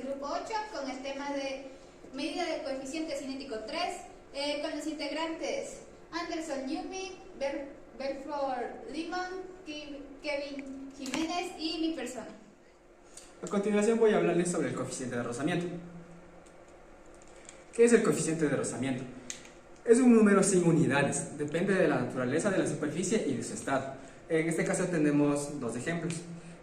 grupo 8 con el tema de medida del coeficiente cinético 3, con los integrantes Anderson Newby, Belfort Limon, Kevin Jiménez y mi persona. A continuación voy a hablarles sobre el coeficiente de rozamiento. ¿Qué es el coeficiente de rozamiento? Es un número sin unidades, depende de la naturaleza de la superficie y de su estado. En este caso tenemos dos ejemplos,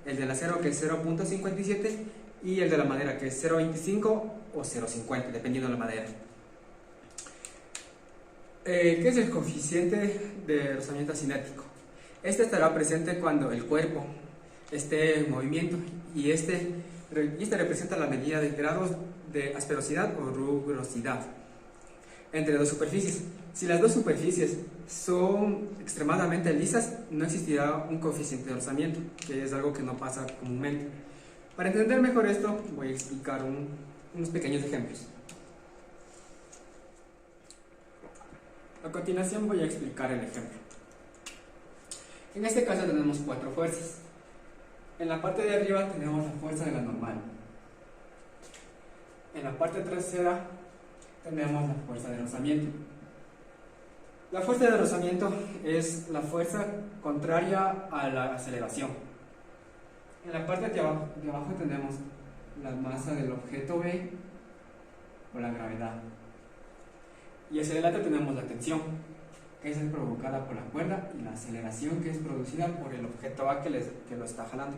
el del acero que es 0.57 y el de la madera que es 0.25 o 0.50, dependiendo de la madera. ¿Qué es el coeficiente de rozamiento cinético? Este estará presente cuando el cuerpo esté en movimiento y este representa la medida de grados de asperosidad o rugosidad entre dos superficies. Si las dos superficies son extremadamente lisas, no existirá un coeficiente de rozamiento, que es algo que no pasa comúnmente. Para entender mejor esto, voy a explicar unos pequeños ejemplos. A continuación voy a explicar el ejemplo. En este caso tenemos cuatro fuerzas. En la parte de arriba tenemos la fuerza de la normal. En la parte trasera tenemos la fuerza de rozamiento. La fuerza de rozamiento es la fuerza contraria a la aceleración. En la parte de abajo tenemos la masa del objeto B o la gravedad. Y hacia adelante tenemos la tensión, que es provocada por la cuerda, y la aceleración, que es producida por el objeto A que lo está jalando.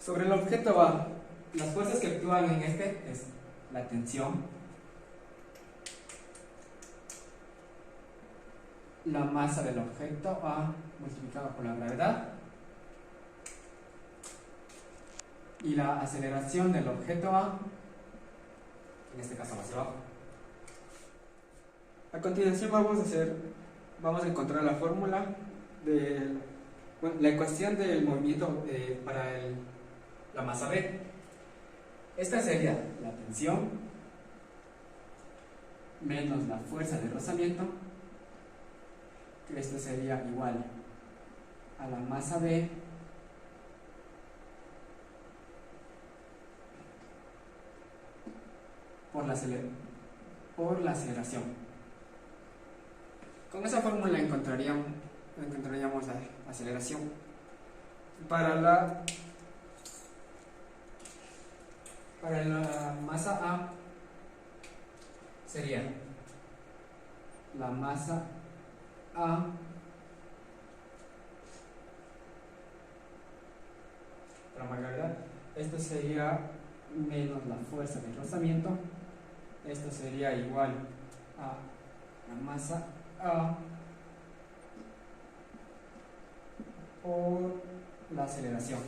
Sobre el objeto A, las fuerzas que actúan en este es la tensión, la masa del objeto A multiplicada por la gravedad y la aceleración del objeto A, en este caso hacia abajo. A continuación vamos a encontrar la fórmula de la ecuación del movimiento para la masa B. Esta sería la tensión menos la fuerza de rozamiento, que esto sería igual a la masa B por la aceleración. Con esa fórmula encontraríamos la aceleración. Para la masa A sería la masa A para la gravedad. Esto sería menos la fuerza de rozamiento. Esto sería igual a la masa A por la aceleración.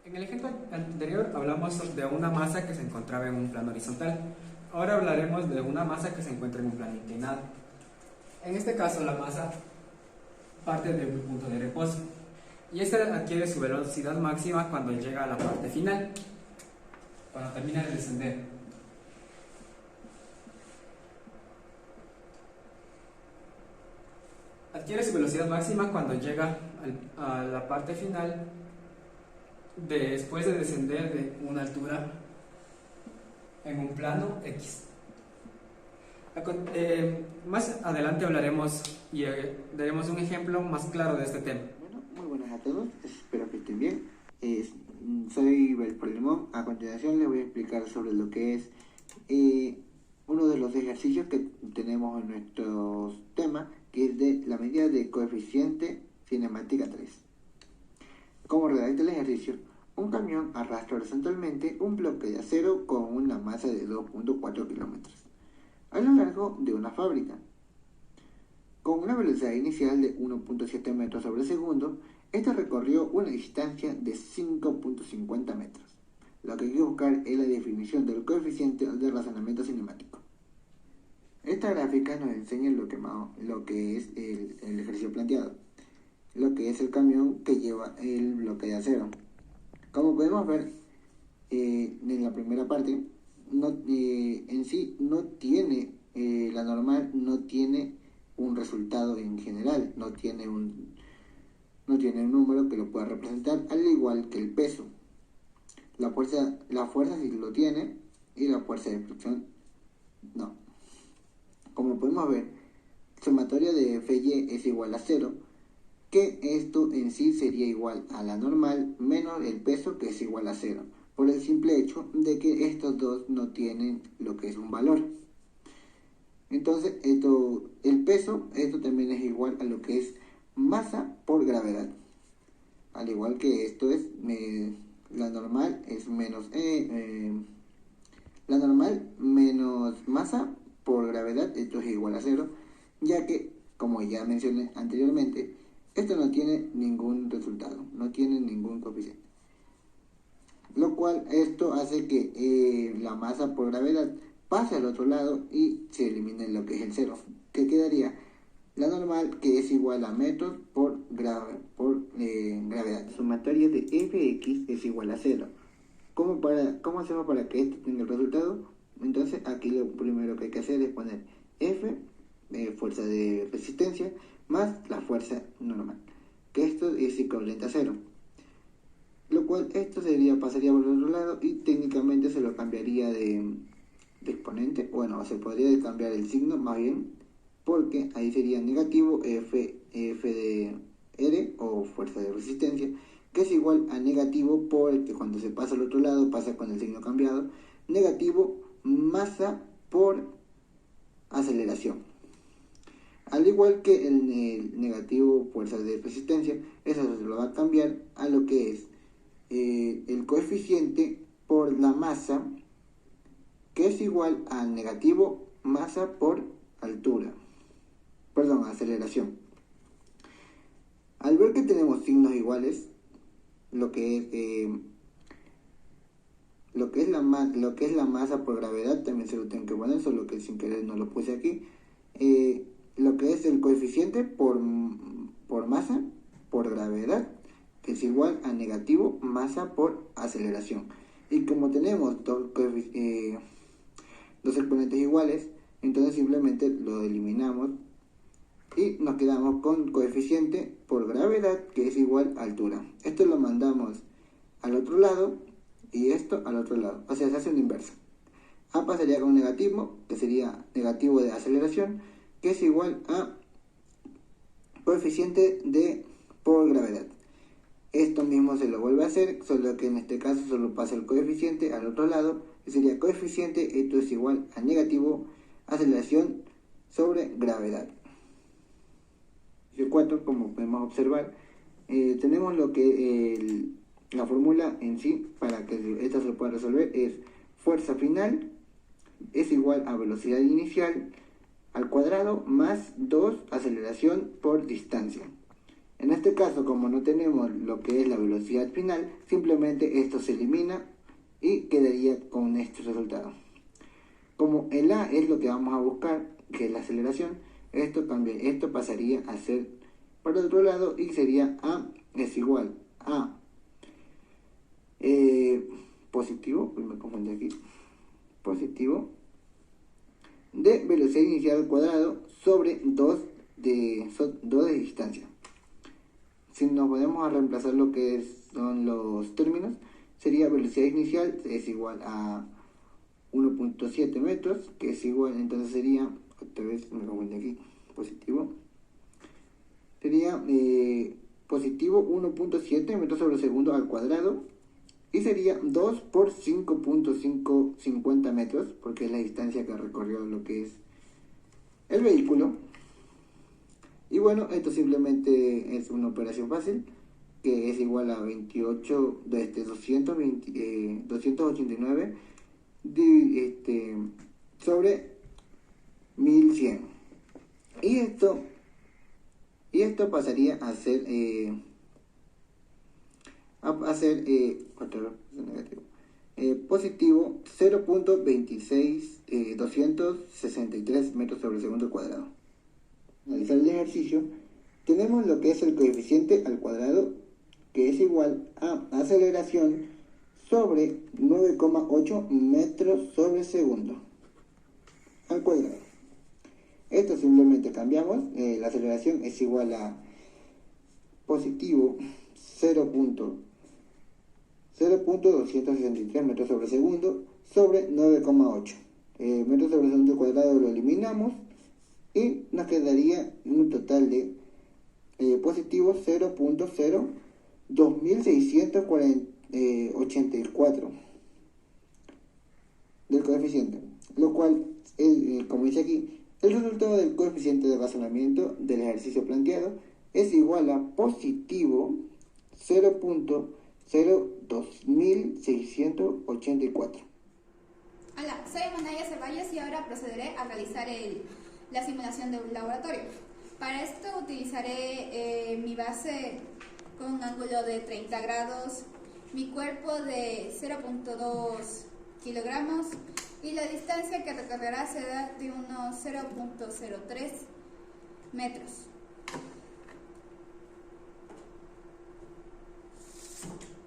En el ejemplo anterior hablamos de una masa que se encontraba en un plano horizontal. Ahora hablaremos de una masa que se encuentra en un plano inclinado. En este caso la masa parte de un punto de reposo y esta adquiere su velocidad máxima cuando llega a la parte final, cuando termina de descender. Adquiere su velocidad máxima cuando llega a la parte final después de descender de una altura en un plano X. Más adelante hablaremos y daremos un ejemplo más claro de este tema. Bueno, muy buenas a todos, espero que estén bien. Soy Belfort Limón. A continuación les voy a explicar sobre lo que es uno de los ejercicios que tenemos en nuestro tema, que es de la medida de coeficiente cinética 3. Como redacta el ejercicio, un camión arrastra horizontalmente un bloque de acero con una masa de 2.4 kilómetros a lo largo de una fábrica. Con una velocidad inicial de 1.7 metros sobre segundo, este recorrió una distancia de 5.50 metros. Lo que hay que buscar es la definición del coeficiente de rozamiento cinemático. Esta gráfica nos enseña lo que es el ejercicio planteado, lo que es el camión que lleva el bloque de acero. Como podemos ver, en la primera parte, en sí no tiene, la normal no tiene un resultado en general, no tiene un número que lo pueda representar, al igual que el peso. La fuerza sí lo tiene y la fuerza de fricción no. Como podemos ver, sumatoria de Fy es igual a 0, que esto en sí sería igual a la normal menos el peso, que es igual a 0, por el simple hecho de que estos dos no tienen lo que es un valor. Entonces el peso, esto también es igual a lo que es masa por gravedad. Al igual que esto es, la normal es menos la normal menos masa por gravedad, esto es igual a 0, ya que, como ya mencioné anteriormente, esto no tiene ningún resultado, no tiene ningún coeficiente. Lo cual esto hace que la masa por gravedad pase al otro lado y se elimine lo que es el 0, que quedaría la normal, que es igual a metros por gravedad. La sumatoria de Fx es igual a 0. ¿Cómo hacemos para que esto tenga el resultado? Entonces aquí lo primero que hay que hacer es poner F, fuerza de resistencia, más la fuerza normal, que esto es equivalente a 0. Lo cual esto pasaría por el otro lado y técnicamente se lo cambiaría de exponente. Bueno, se podría cambiar el signo más bien, porque ahí sería negativo F de R o fuerza de resistencia, que es igual a negativo, porque cuando se pasa al otro lado pasa con el signo cambiado, negativo masa por aceleración. Al igual que el negativo fuerza de resistencia, eso se lo va a cambiar a lo que es el coeficiente por la masa, que es igual a negativo masa por aceleración. Al ver que tenemos signos iguales, lo que es la masa por gravedad también se lo tengo que poner, solo que sin querer no lo puse aquí. Lo que es el coeficiente por masa por gravedad, que es igual a negativo masa por aceleración. Y como tenemos dos exponentes iguales, entonces simplemente lo eliminamos y nos quedamos con coeficiente por gravedad, que es igual a altura. Esto lo mandamos al otro lado y esto al otro lado, o sea, se hace una inversa. A pasaría con negativo, que sería negativo de aceleración, que es igual a coeficiente por gravedad. Esto mismo se lo vuelve a hacer, solo que en este caso solo pasa el coeficiente al otro lado, que sería coeficiente, esto es igual a negativo aceleración sobre gravedad. El 4, como podemos observar, tenemos lo que la fórmula en sí, para que esta se pueda resolver, es fuerza final es igual a velocidad inicial al cuadrado más 2 aceleración por distancia. En este caso, como no tenemos lo que es la velocidad final, simplemente esto se elimina y quedaría con este resultado. Como el A es lo que vamos a buscar, que es la aceleración, esto pasaría a ser para el otro lado y sería A es igual a positivo, me confundí aquí, positivo de velocidad inicial al cuadrado sobre 2 de distancia. Si nos podemos a reemplazar lo que son los términos, sería velocidad inicial es igual a 1.7 metros, que es igual, entonces sería, otra vez me confundí aquí, positivo, sería positivo 1.7 metros sobre segundo al cuadrado, y sería 2 por 5.550 metros, porque es la distancia que recorrió lo que es el vehículo. Y bueno, esto simplemente es una operación fácil, que es igual a 289 sobre 1100. Y esto pasaría a ser positivo 0.263 metros sobre segundo cuadrado. Al analizar el ejercicio, tenemos lo que es el coeficiente al cuadrado, que es igual a aceleración sobre 9,8 metros sobre segundo al cuadrado. Esto simplemente cambiamos, la aceleración es igual a positivo 0.263 metros sobre segundo sobre 9,8. Metros sobre segundo cuadrado lo eliminamos y nos quedaría un total de positivo 0.02684 del coeficiente, lo cual, como dice aquí, el resultado del coeficiente de razonamiento del ejercicio planteado es igual a positivo 0.02684. Hola, soy Manaya Ceballos y ahora procederé a realizar la simulación de un laboratorio. Para esto utilizaré mi base con un ángulo de 30 grados, mi cuerpo de 0.2 kilogramos y la distancia que recorrerá será de unos 0.03 metros.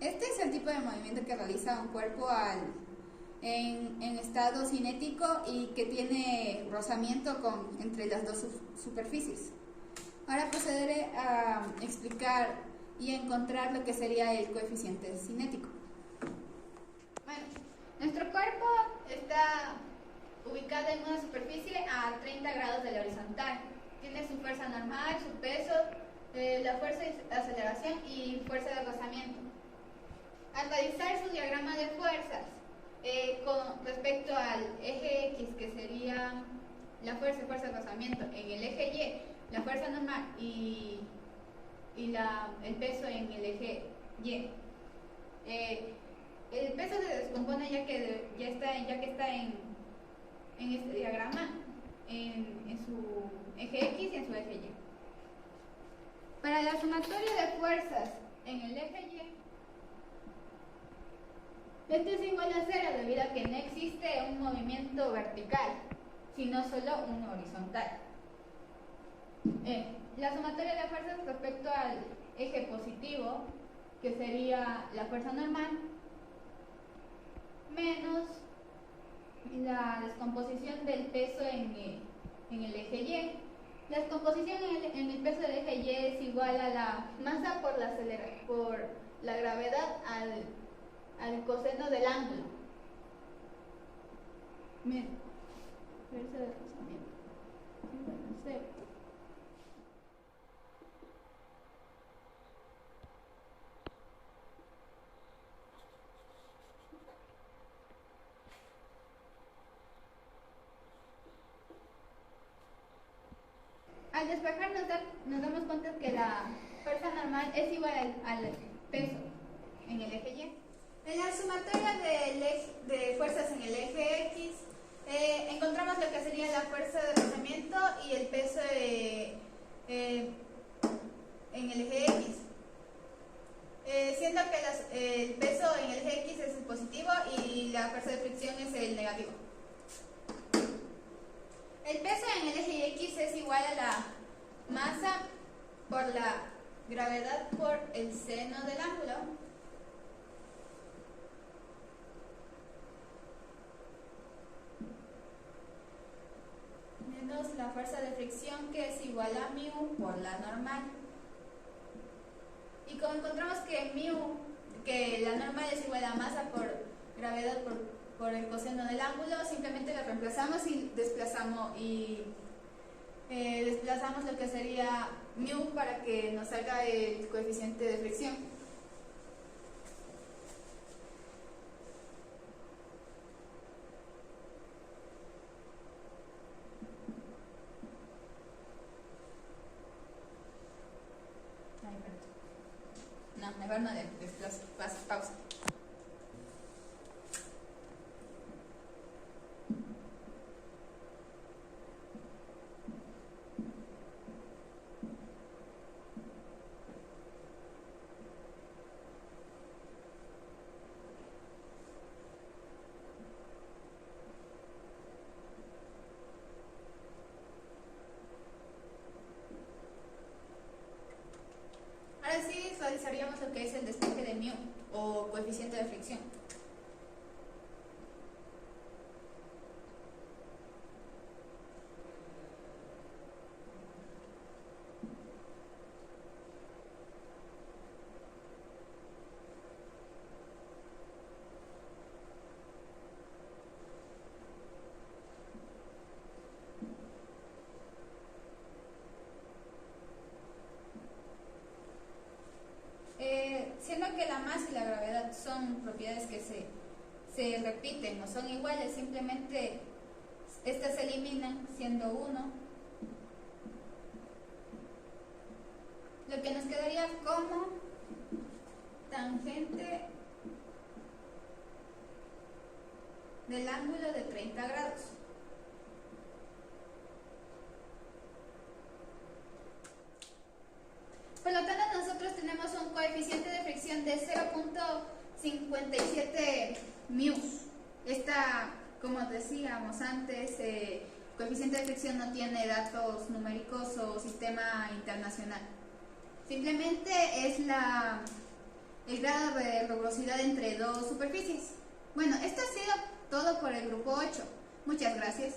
Este es el tipo de movimiento que realiza un cuerpo en estado cinético y que tiene rozamiento entre las dos superficies. Ahora procederé a explicar y a encontrar lo que sería el coeficiente cinético. Bueno, nuestro cuerpo está ubicado en una superficie a 30 grados de la horizontal. Tiene su fuerza normal, su peso, la fuerza de aceleración y fuerza de rozamiento. Al realizar su diagrama de fuerzas, con respecto al eje X, que sería la fuerza de rozamiento, en el eje Y, la fuerza normal y el peso en el eje Y. El peso se descompone ya que está en este diagrama, en su eje X y en su eje Y. Para la sumatoria de fuerzas en el eje Y, esto es igual a 0 debido a que no existe un movimiento vertical, sino solo uno horizontal. La sumatoria de fuerzas respecto al eje positivo, que sería la fuerza normal, menos la descomposición del peso en el eje Y. La descomposición en el peso del eje Y es igual a la masa por la gravedad al coseno del ángulo. Menos fuerza de rozamiento igual a 0. Al despejar nos damos cuenta que la fuerza normal es igual al peso en el eje Y. En la sumatoria de fuerzas en el eje X, encontramos lo que sería la fuerza de rozamiento y el peso en el eje X. Siendo que el peso en el eje X es el positivo y la fuerza de fricción es el negativo. El peso en el eje X es igual a la masa por la gravedad por el seno del ángulo menos la fuerza de fricción, que es igual a mu por la normal. Y como encontramos que la normal es igual a masa por gravedad por el coseno del ángulo, simplemente la reemplazamos y desplazamos lo que sería mu para que nos salga el coeficiente de fricción. No, mejor no pausa. Ahora sí visualizaríamos lo que es el despeje de mu o coeficiente de fricción. masa y la gravedad son propiedades que se repiten, no son iguales, simplemente estas se eliminan siendo 1. Lo que nos quedaría como tangente del ángulo de 30 grados. Por lo tanto, nosotros tenemos un coeficiente de fricción de 0.57 μ. Como decíamos antes, coeficiente de fricción no tiene datos numéricos o sistema internacional. Simplemente es el grado de rugosidad entre dos superficies. Bueno, esto ha sido todo por el grupo 8. Muchas gracias.